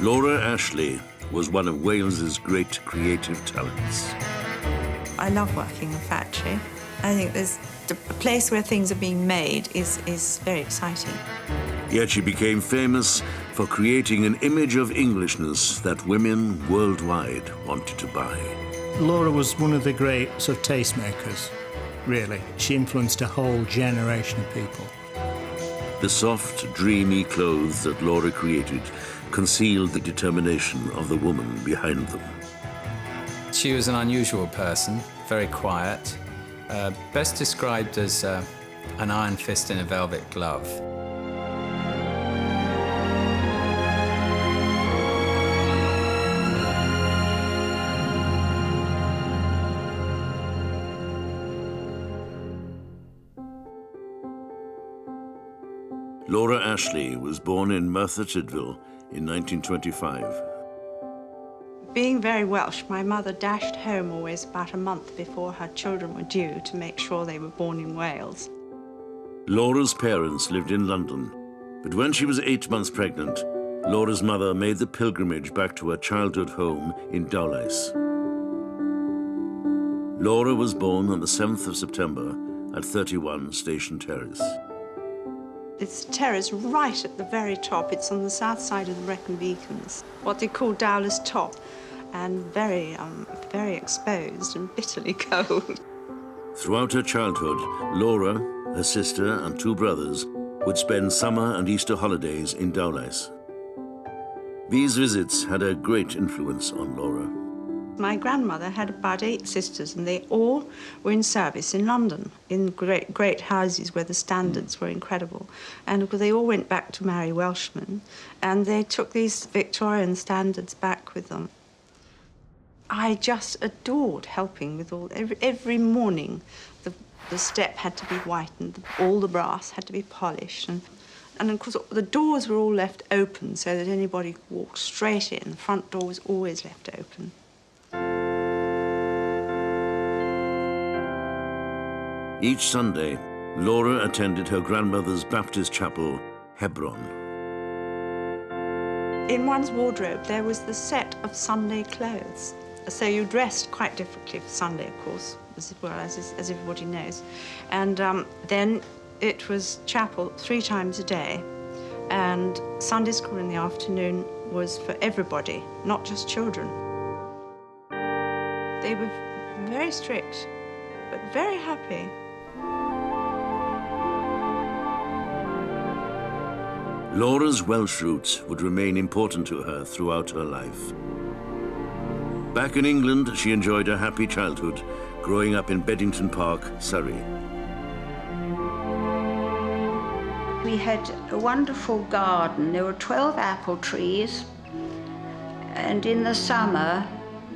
Laura Ashley was one of Wales's great creative talents. I love working in a factory. I think there's a place where things are being made is very exciting. Yet she became famous for creating an image of Englishness that women worldwide wanted to buy. Laura was one of the great sort of tastemakers, really. She influenced a whole generation of people. The soft, dreamy clothes that Laura created concealed the determination of the woman behind them. She was an unusual person, very quiet, best described as an iron fist in a velvet glove. Laura Ashley was born in Merthyr Tydfil in 1925. Being very Welsh, my mother dashed home always about a month before her children were due to make sure they were born in Wales. Laura's parents lived in London, but when she was 8 months pregnant, Laura's mother made the pilgrimage back to her childhood home in Dowlais. Laura was born on the 7th of September at 31 Station Terrace. It's the terrace right at the very top. It's on the south side of the Wrekin Beacons, what they call Dowlais Top, and very exposed and bitterly cold. Throughout her childhood, Laura, her sister and 2 brothers would spend summer and Easter holidays in Dowlais. These visits had a great influence on Laura. My grandmother had about 8 sisters, and they all were in service in London, in great houses where the standards were incredible. And they all went back to marry Welshmen, and they took these Victorian standards back with them. I just adored helping with all. Every morning, the step had to be whitened, all the brass had to be polished, and of course the doors were all left open so that anybody could walk straight in. The front door was always left open. Each Sunday, Laura attended her grandmother's Baptist chapel, Hebron. In one's wardrobe, there was the set of Sunday clothes. So you dressed quite differently for Sunday, of course, as well as everybody knows. And then it was chapel 3 times a day, and Sunday school in the afternoon was for everybody, not just children. They were very strict, but very happy. Laura's Welsh roots would remain important to her throughout her life. Back in England, she enjoyed a happy childhood, growing up in Beddington Park, Surrey. We had a wonderful garden. There were 12 apple trees, and in the summer,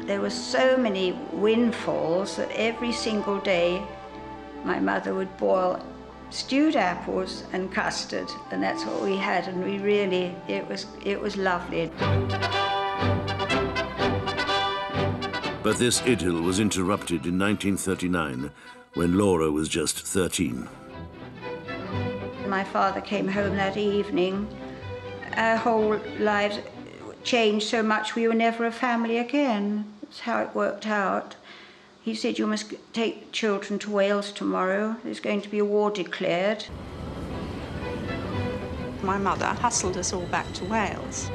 there were so many windfalls that every single day my mother would boil stewed apples and custard, and that's what we had, and we really, it was lovely. But this idyll was interrupted in 1939 when Laura was just 13. My father came home that evening. Our whole lives changed so much we were never a family again. That's how it worked out. He said, you must take children to Wales tomorrow. There's going to be a war declared. My mother hustled us all back to Wales.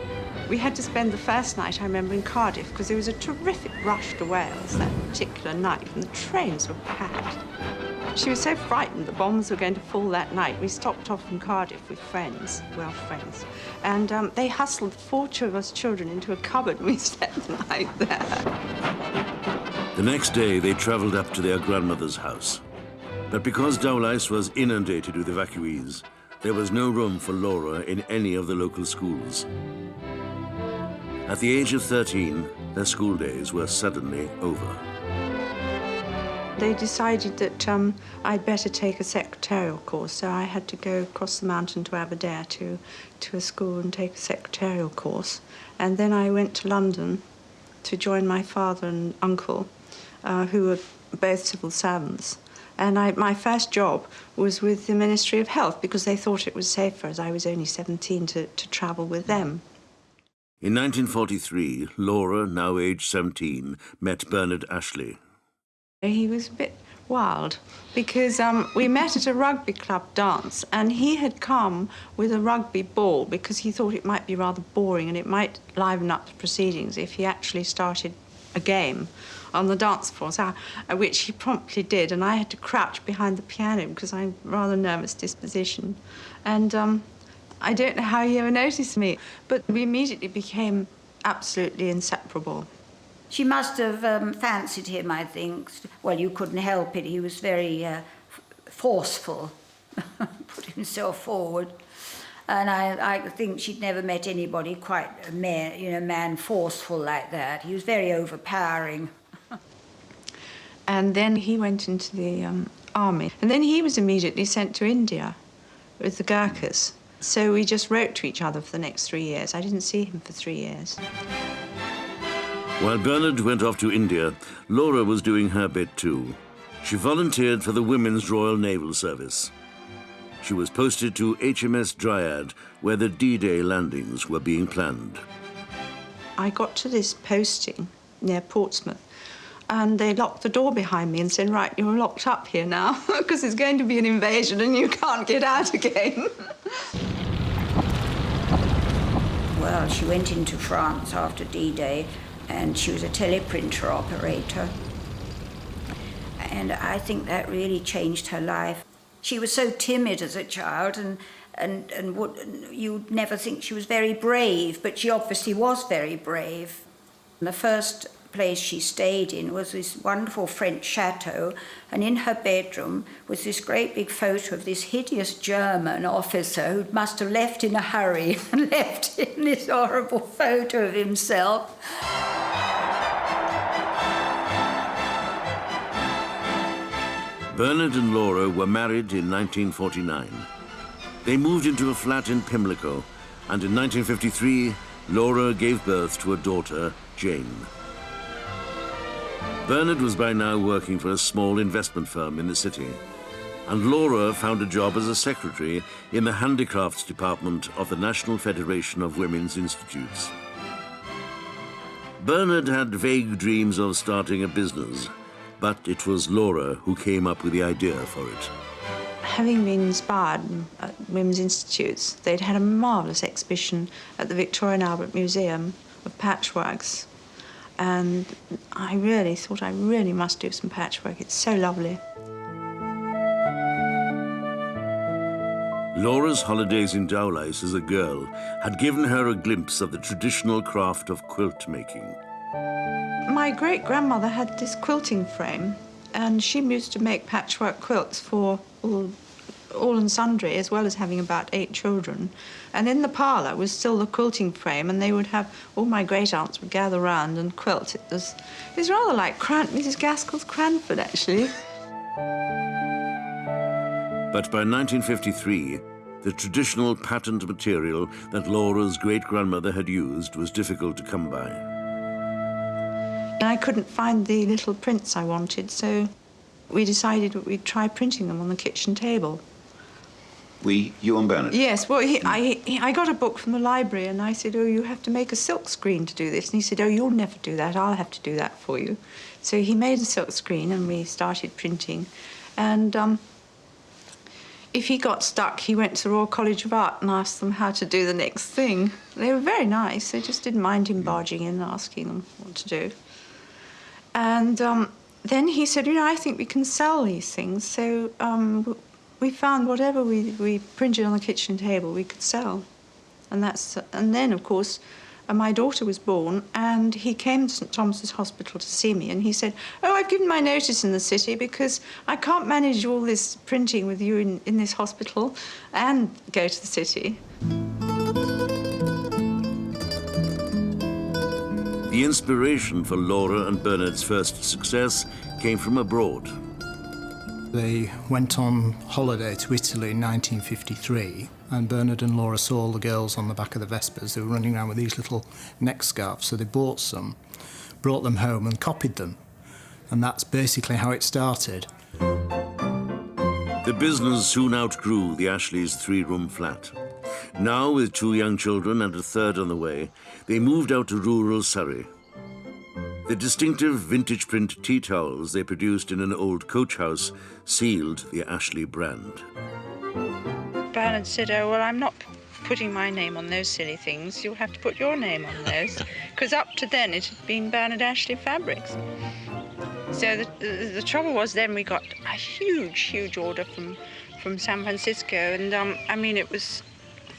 We had to spend the first night, I remember, in Cardiff, because there was a terrific rush to Wales that particular night, and the trains were packed. She was so frightened the bombs were going to fall that night. We stopped off in Cardiff with friends, Welsh friends, and they hustled 4 of us children into a cupboard, and we spent the night there. The next day, they travelled up to their grandmother's house. But because Dowlais was inundated with evacuees, there was no room for Laura in any of the local schools. At the age of 13, their school days were suddenly over. They decided that I'd better take a secretarial course, so I had to go across the mountain to Aberdare to a school and take a secretarial course. And then I went to London to join my father and uncle, who were both civil servants. And my first job was with the Ministry of Health because they thought it was safer, as I was only 17, to travel with them. In 1943, Laura, now aged 17, met Bernard Ashley. He was a bit wild because we met at a rugby club dance, and he had come with a rugby ball because he thought it might be rather boring and it might liven up the proceedings if he actually started a game on the dance floor, which he promptly did, and I had to crouch behind the piano because I'm a rather nervous disposition. And I don't know how he ever noticed me, but we immediately became absolutely inseparable. She must have fancied him, I think. Well, you couldn't help it. He was very forceful, put himself forward. And I think she'd never met anybody quite a man forceful like that. He was very overpowering. And then he went into the army. And then he was immediately sent to India with the Gurkhas. So we just wrote to each other for the next 3 years. I didn't see him for 3 years. While Bernard went off to India, Laura was doing her bit too. She volunteered for the Women's Royal Naval Service. She was posted to HMS Dryad, where the D-Day landings were being planned. I got to this posting near Portsmouth, and they locked the door behind me and said, right, you're locked up here now, because there's going to be an invasion and you can't get out again. Well, she went into France after D-Day, and she was a teleprinter operator. And I think that really changed her life. She was so timid as a child, and you'd never think she was very brave, but she obviously was very brave. And the first place she stayed in was this wonderful French chateau, and in her bedroom was this great big photo of this hideous German officer who must have left in a hurry and left in this horrible photo of himself. Bernard and Laura were married in 1949. They moved into a flat in Pimlico, and in 1953, Laura gave birth to a daughter, Jane. Bernard was by now working for a small investment firm in the city, and Laura found a job as a secretary in the handicrafts department of the National Federation of Women's Institutes. Bernard had vague dreams of starting a business, but it was Laura who came up with the idea for it. Having been inspired at Women's Institutes, they'd had a marvellous exhibition at the Victoria and Albert Museum of patchworks. And I really thought I really must do some patchwork. It's so lovely. Laura's holidays in Dowlais as a girl had given her a glimpse of the traditional craft of quilt making. My great-grandmother had this quilting frame, and she used to make patchwork quilts for all and sundry, as well as having about 8 children. And in the parlour was still the quilting frame, and they would have, all my great-aunts would gather round and quilt. It was rather like Mrs. Gaskell's Cranford, actually. But by 1953, the traditional patterned material that Laura's great-grandmother had used was difficult to come by. I couldn't find the little prints I wanted, so we decided that we'd try printing them on the kitchen table. You and Bernard? Yes, well, I got a book from the library, and I said, oh, you have to make a silk screen to do this. And he said, oh, you'll never do that. I'll have to do that for you. So he made a silk screen, and we started printing. And if he got stuck, he went to the Royal College of Art and asked them how to do the next thing. They were very nice. They just didn't mind him barging in and asking them what to do. And then he said, you know, I think we can sell these things. So we found whatever we printed on the kitchen table we could sell. And then, of course, my daughter was born, and he came to St Thomas's Hospital to see me, and he said, oh, I've given my notice in the city because I can't manage all this printing with you in this hospital and go to the city. The inspiration for Laura and Bernard's first success came from abroad. They went on holiday to Italy in 1953, and Bernard and Laura saw all the girls on the back of the Vespers. They were running around with these little neck scarves, so they bought some, brought them home and copied them. And that's basically how it started. The business soon outgrew the Ashleys' 3-room flat. Now, with 2 young children and a third on the way, they moved out to rural Surrey. The distinctive vintage print tea towels they produced in an old coach house sealed the Ashley brand. Bernard said, "Oh, well, I'm not putting my name on those silly things. You'll have to put your name on those." Because up to then it had been Bernard Ashley Fabrics. So the trouble was then we got a huge order from San Francisco, and I mean, it was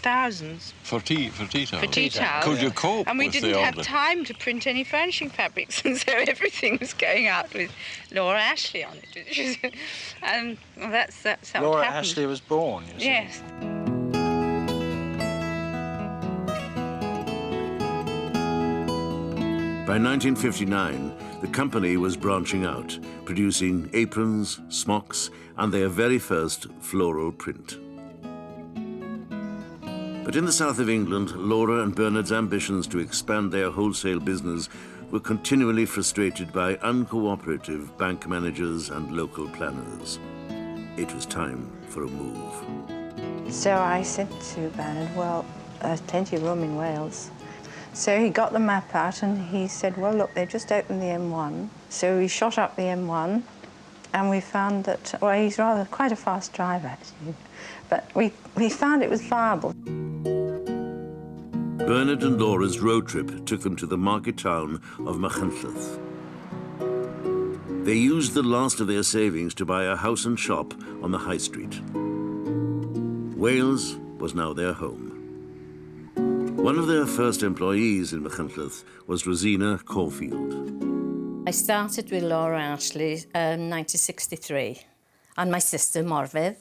thousands. For tea towels? For tea towels. Could you cope And we with didn't the have order? time to print any furnishing fabrics, and so everything was going out with Laura Ashley on it. And that's how Laura it happened. Ashley was born, you see. Yes. By 1959, the company was branching out, producing aprons, smocks, and their very first floral print. But in the south of England, Laura and Bernard's ambitions to expand their wholesale business were continually frustrated by uncooperative bank managers and local planners. It was time for a move. So I said to Bernard, well, there's plenty of room in Wales. So he got the map out and he said, well, look, they just opened the M1. So we shot up the M1 and we found that, well, he's quite a fast driver, actually. But we found it was viable. Bernard and Laura's road trip took them to the market town of Machynlleth. They used the last of their savings to buy a house and shop on the high street. Wales was now their home. One of their first employees in Machynlleth was Rosina Caulfield. I started with Laura Ashley in 1963, and my sister Morfydd.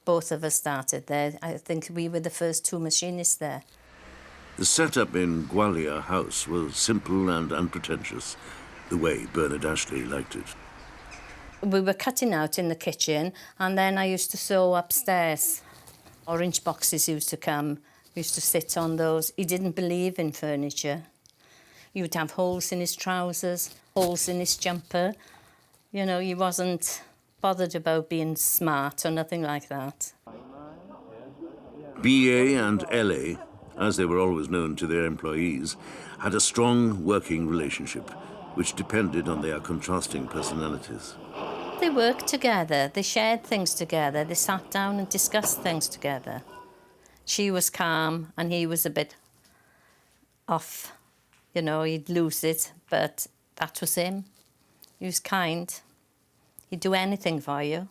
Both of us started there. I think we were the first 2 machinists there. The setup in Gwalior House was simple and unpretentious, the way Bernard Ashley liked it. We were cutting out in the kitchen, and then I used to sew upstairs. Orange boxes used to come. We used to sit on those. He didn't believe in furniture. He would have holes in his trousers, holes in his jumper. You know, he wasn't bothered about being smart or nothing like that. BA and LA, as they were always known to their employees, had a strong working relationship, which depended on their contrasting personalities. They worked together, they shared things together, they sat down and discussed things together. She was calm and he was a bit off. You know, he'd lose it, but that was him. He was kind. He'd do anything for you.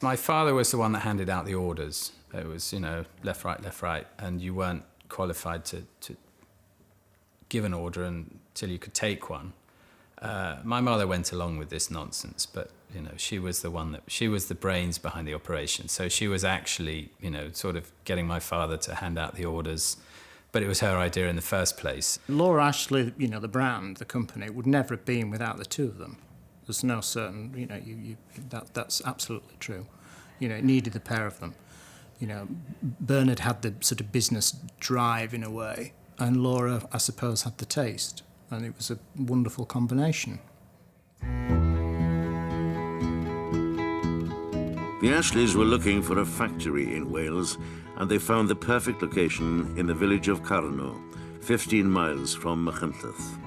My father was the one that handed out the orders. It was, you know, left, right, and you weren't qualified to give an order until you could take one. My mother went along with this nonsense, but, you know, she was the brains behind the operation. So she was actually, you know, sort of getting my father to hand out the orders, but it was her idea in the first place. Laura Ashley, you know, the brand, the company, would never have been without the 2 of them. There's no certain, you know, that's absolutely true. You know, it needed the pair of them. You know, Bernard had the sort of business drive in a way, and Laura, I suppose, had the taste, and it was a wonderful combination. The Ashleys were looking for a factory in Wales, and they found the perfect location in the village of Carno, 15 miles from Machynlleth.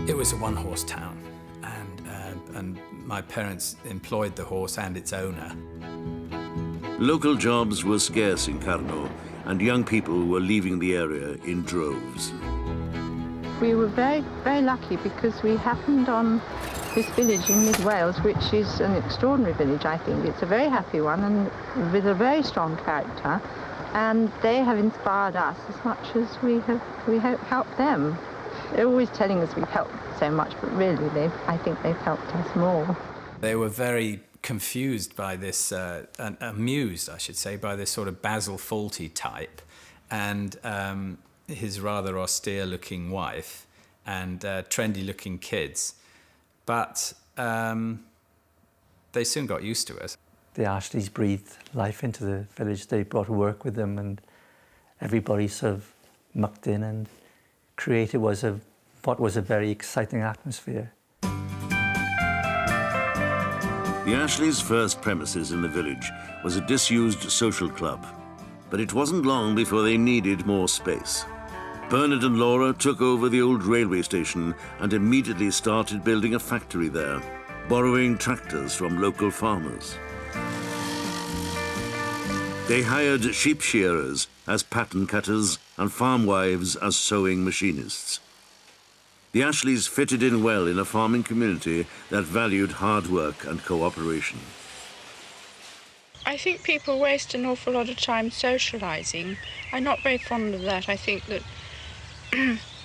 It was a one-horse town, and my parents employed the horse and its owner. Local jobs were scarce in Carno, and young people were leaving the area in droves. We were very, very lucky because we happened on this village in mid Wales, which is an extraordinary village, I think. It's a very happy one and with a very strong character, and they have inspired us as much as we have helped them. They're always telling us we've helped so much, but really, I think they've helped us more. They were very confused by this, and amused, I should say, by this sort of Basil Fawlty type, and his rather austere-looking wife, and trendy-looking kids. But they soon got used to it. The Ashleys breathed life into the village. They brought work with them, and everybody sort of mucked in and created what was a very exciting atmosphere. The Ashleys' first premises in the village was a disused social club, but it wasn't long before they needed more space. Bernard and Laura took over the old railway station and immediately started building a factory there, borrowing tractors from local farmers. They hired sheep shearers as pattern cutters and farm wives as sewing machinists. The Ashleys fitted in well in a farming community that valued hard work and cooperation. I think people waste an awful lot of time socialising. I'm not very fond of that. I think that,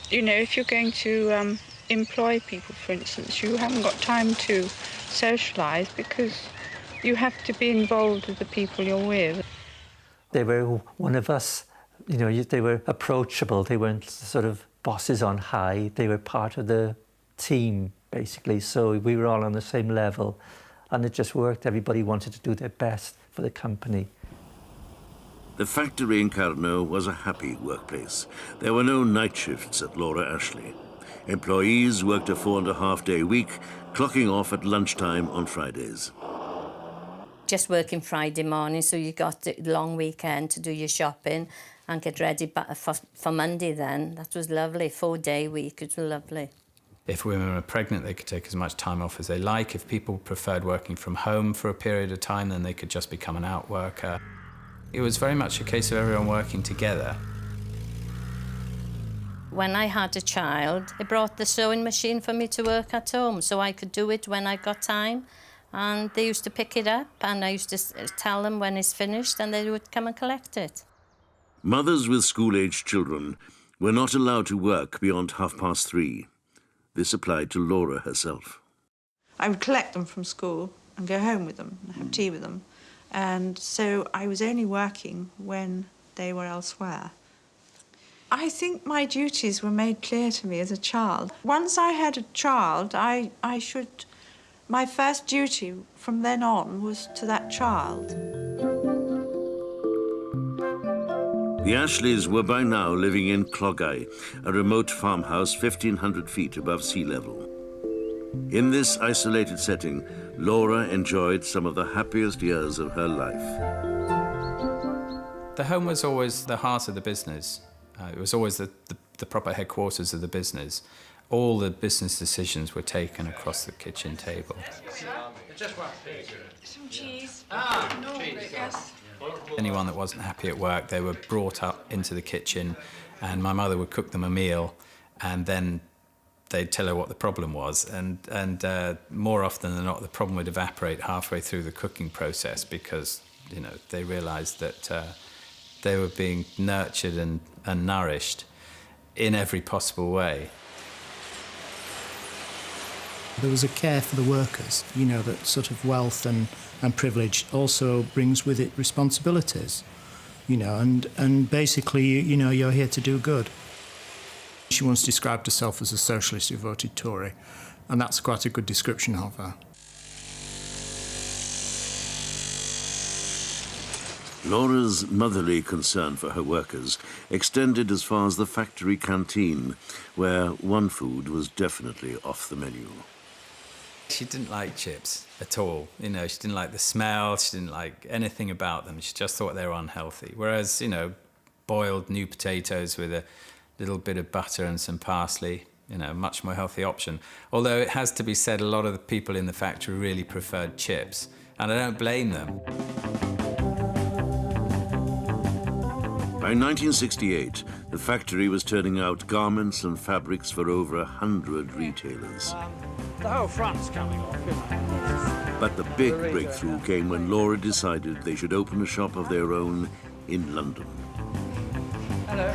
you know, if you're going to employ people, for instance, you haven't got time to socialise because you have to be involved with the people you're with. They were one of us, you know, they were approachable. They weren't sort of bosses on high. They were part of the team, basically. So we were all on the same level. And it just worked. Everybody wanted to do their best for the company. The factory in Carno was a happy workplace. There were no night shifts at Laura Ashley. Employees worked a 4.5-day week, clocking off at lunchtime on Fridays. Just working Friday morning, so you got the long weekend to do your shopping and get ready for Monday then. That was lovely. 4-day week, it was lovely. If women were pregnant, they could take as much time off as they like. If people preferred working from home for a period of time, then they could just become an out worker. It was very much a case of everyone working together. When I had a child, they brought the sewing machine for me to work at home, so I could do it when I got time. And they used to pick it up, and I used to tell them when it's finished, and they would come and collect it. Mothers with school-aged children were not allowed to work beyond 3:30. This applied to Laura herself. I would collect them from school and go home with them and have tea with them. And so I was only working when they were elsewhere. I think my duties were made clear to me as a child. Once I had a child, my first duty from then on was to that child. The Ashleys were by now living in Clogau, a remote farmhouse 1,500 feet above sea level. In this isolated setting, Laura enjoyed some of the happiest years of her life. The home was always the heart of the business. It was always the proper headquarters of the business. All the business decisions were taken across the kitchen table. Some cheese. Yes. Anyone that wasn't happy at work, they were brought up into the kitchen, and my mother would cook them a meal, and then they'd tell her what the problem was. And more often than not, the problem would evaporate halfway through the cooking process because, you know, they realised that they were being nurtured and nourished in every possible way. There was a care for the workers, you know, that sort of wealth and privilege also brings with it responsibilities, you know, and basically, you know, you're here to do good. She once described herself as a socialist who voted Tory, and that's quite a good description of her. Laura's motherly concern for her workers extended as far as the factory canteen, where one food was definitely off the menu. She didn't like chips at all. You know, she didn't like the smell, she didn't like anything about them. She just thought they were unhealthy. Whereas, you know, boiled new potatoes with a little bit of butter and some parsley, you know, much more healthy option. Although it has to be said, a lot of the people in the factory really preferred chips, and I don't blame them. By 1968, the factory was turning out garments and fabrics for over 100 retailers. The whole front's coming off, you know. But the big breakthrough came when Laura decided they should open a shop of their own in London. Hello.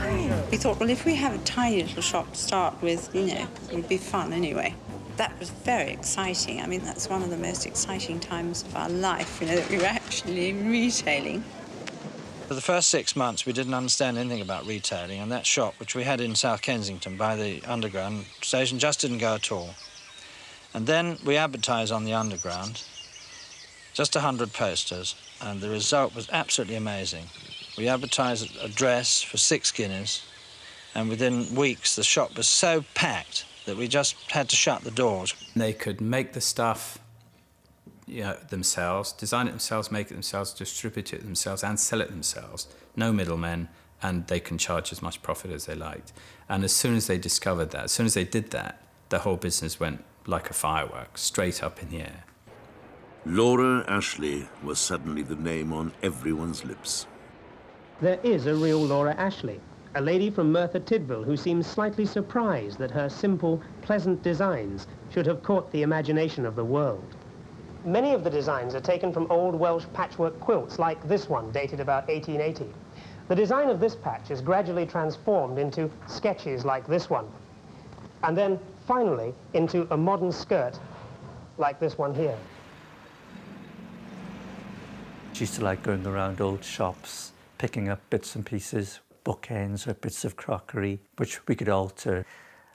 We thought, well, if we have a tiny little shop to start with, you know, it would be fun anyway. That was very exciting. I mean, that's one of the most exciting times of our life, you know, that we were actually retailing. For the first 6 months, we didn't understand anything about retailing, and that shop, which we had in South Kensington by the Underground station, just didn't go at all. And then we advertised on the Underground, just 100 posters, and the result was absolutely amazing. We advertised a dress for 6 guineas, and within weeks the shop was so packed that we just had to shut the doors. They could make the stuff themselves, design it themselves, make it themselves, distribute it themselves, and sell it themselves. No middlemen, and they can charge as much profit as they liked. And as soon as they discovered that, as soon as they did that, the whole business went like a firework, straight up in the air. Laura Ashley was suddenly the name on everyone's lips. There is a real Laura Ashley, a lady from Merthyr Tydfil who seems slightly surprised that her simple, pleasant designs should have caught the imagination of the world. Many of the designs are taken from old Welsh patchwork quilts, like this one, dated about 1880. The design of this patch is gradually transformed into sketches like this one, and then finally into a modern skirt like this one here. She used to like going around old shops, picking up bits and pieces, bookends or bits of crockery, which we could alter.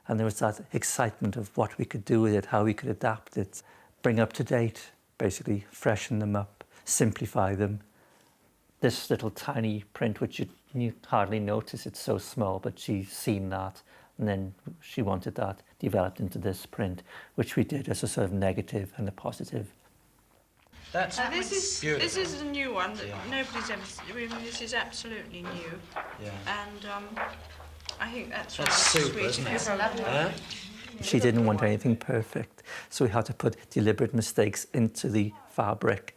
And there was that excitement of what we could do with it, how we could adapt it, bring up to date, basically freshen them up, simplify them. This little tiny print, which you hardly notice, it's so small, but she's seen that. And then she wanted that developed into this print, which we did as a sort of negative and a positive. This is a new one that nobody's ever seen. I mean, this is absolutely new. Yeah. And I think that's super, sweet. isn't it? Yeah. She didn't want anything perfect, so we had to put deliberate mistakes into the fabric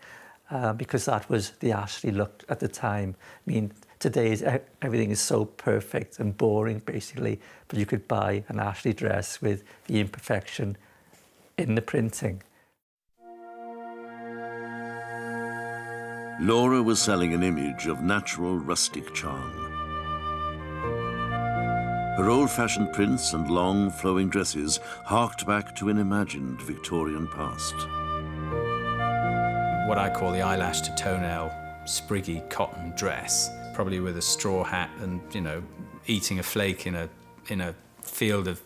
because that was the Ashley look at the time. I mean, today everything is so perfect and boring, basically, but you could buy an Ashley dress with the imperfection in the printing. Laura was selling an image of natural rustic charm. Her old-fashioned prints and long, flowing dresses harked back to an imagined Victorian past. What I call the eyelash to toenail spriggy cotton dress, probably with a straw hat and, you know, eating a flake in a field of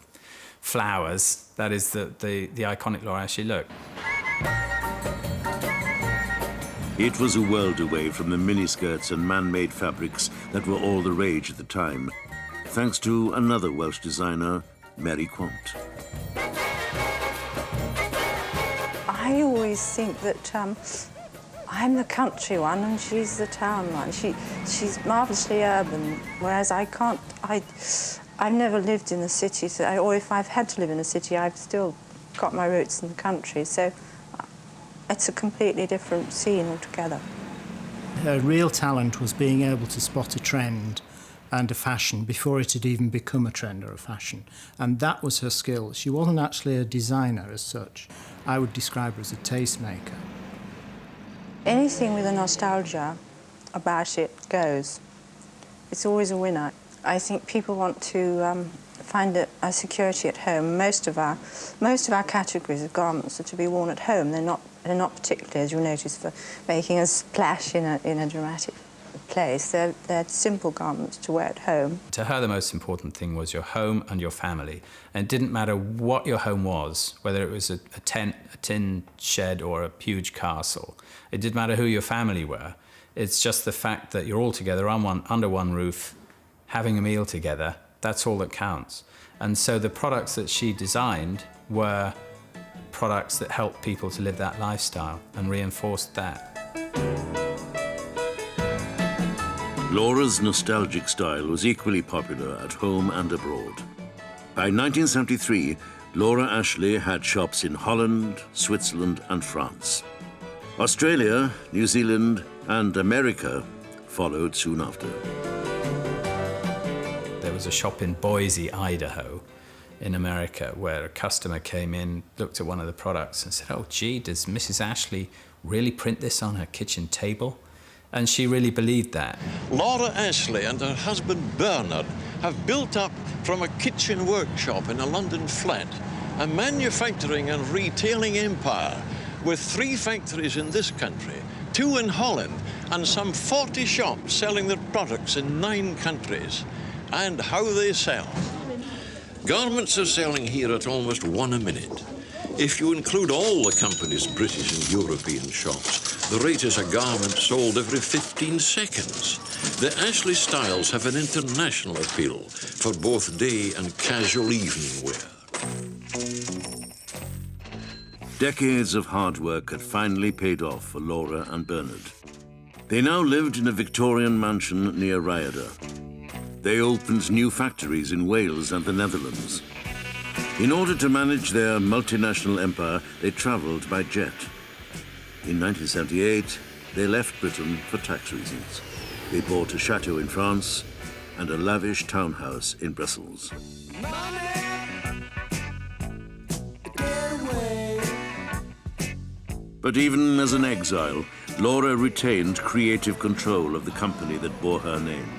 flowers. That is the iconic Laura Ashley look. It was a world away from the miniskirts and man-made fabrics that were all the rage at the time, thanks to another Welsh designer, Mary Quant. I always think that I'm the country one and she's the town one. She's marvellously urban, whereas I've never lived in the city, or if I've had to live in a city, I've still got my roots in the country, so it's a completely different scene altogether. Her real talent was being able to spot a trend and a fashion before it had even become a trend or a fashion. And that was her skill. She wasn't actually a designer as such. I would describe her as a tastemaker. Anything with a nostalgia about it goes. It's always a winner. I think people want to find a security at home. Most of our categories of garments are to be worn at home. They're not particularly, as you'll notice, for making a splash in a dramatic place. They're simple garments to wear at home. To her, the most important thing was your home and your family. And it didn't matter what your home was, whether it was a tent, a tin shed, or a huge castle. It didn't matter who your family were. It's just the fact that you're all together under one roof, having a meal together. That's all that counts. And so the products that she designed were products that helped people to live that lifestyle and reinforced that. Laura's nostalgic style was equally popular at home and abroad. By 1973, Laura Ashley had shops in Holland, Switzerland and France. Australia, New Zealand and America followed soon after. There was a shop in Boise, Idaho, in America, where a customer came in, looked at one of the products and said, "Oh, gee, does Mrs. Ashley really print this on her kitchen table?" And she really believed that. Laura Ashley and her husband Bernard have built up from a kitchen workshop in a London flat a manufacturing and retailing empire with 3 factories in this country, 2 in Holland, and some 40 shops selling their products in 9 countries. And how they sell. Garments are selling here at almost 1 a minute. If you include all the company's British and European shops, the rate is a garment sold every 15 seconds. The Ashley styles have an international appeal for both day and casual evening wear. Decades of hard work had finally paid off for Laura and Bernard. They now lived in a Victorian mansion near Rhyadr. They opened new factories in Wales and the Netherlands. In order to manage their multinational empire, they travelled by jet. In 1978, they left Britain for tax reasons. They bought a chateau in France and a lavish townhouse in Brussels. But even as an exile, Laura retained creative control of the company that bore her name.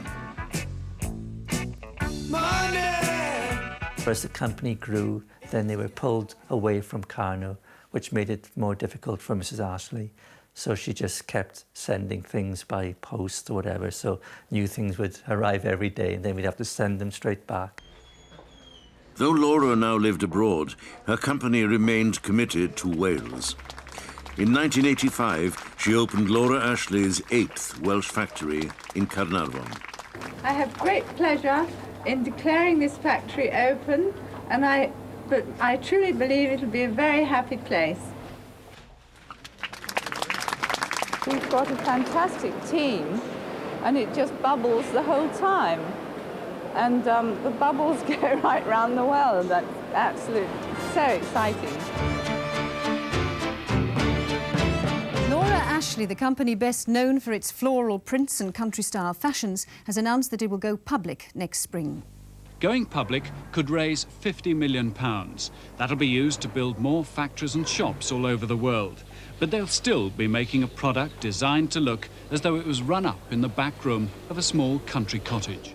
As the company grew, then they were pulled away from Carno, which made it more difficult for Mrs. Ashley. So she just kept sending things by post or whatever, so new things would arrive every day and then we'd have to send them straight back. Though Laura now lived abroad, her company remained committed to Wales. In 1985, she opened Laura Ashley's 8th Welsh factory in Carnarvon. I have great pleasure in declaring this factory open, but I truly believe it'll be a very happy place. We've got a fantastic team, and it just bubbles the whole time. And the bubbles go right round the world. That's absolutely so exciting. Laura Ashley, the company best known for its floral prints and country-style fashions, has announced that it will go public next spring. Going public could raise £50 million. That'll be used to build more factories and shops all over the world. But they'll still be making a product designed to look as though it was run up in the back room of a small country cottage.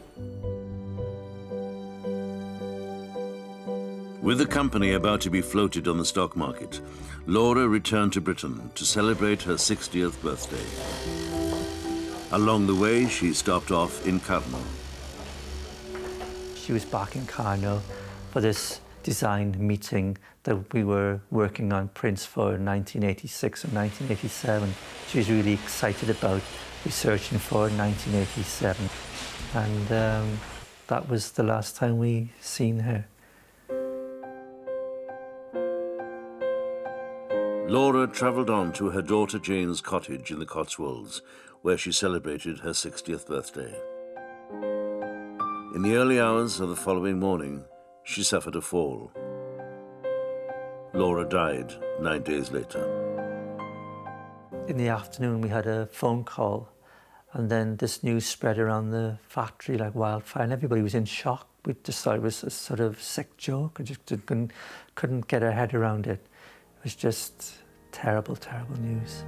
With the company about to be floated on the stock market, Laura returned to Britain to celebrate her 60th birthday. Along the way, she stopped off in Carno. She was back in Carno for this design meeting that we were working on prints for 1986 and 1987. She was really excited about researching for 1987. And that was the last time we seen her. Laura travelled on to her daughter Jane's cottage in the Cotswolds, where she celebrated her 60th birthday. In the early hours of the following morning, she suffered a fall. Laura died 9 days later. In the afternoon, we had a phone call, and then this news spread around the factory like wildfire, and everybody was in shock. We just thought it was a sort of sick joke. I just couldn't get our head around it. It was just terrible, terrible news.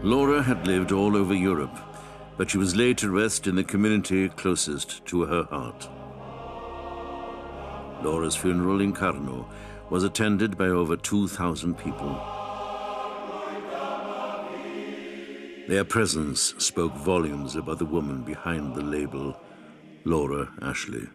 Laura had lived all over Europe, but she was laid to rest in the community closest to her heart. Laura's funeral in Carno was attended by over 2,000 people. Their presence spoke volumes about the woman behind the label Laura Ashley.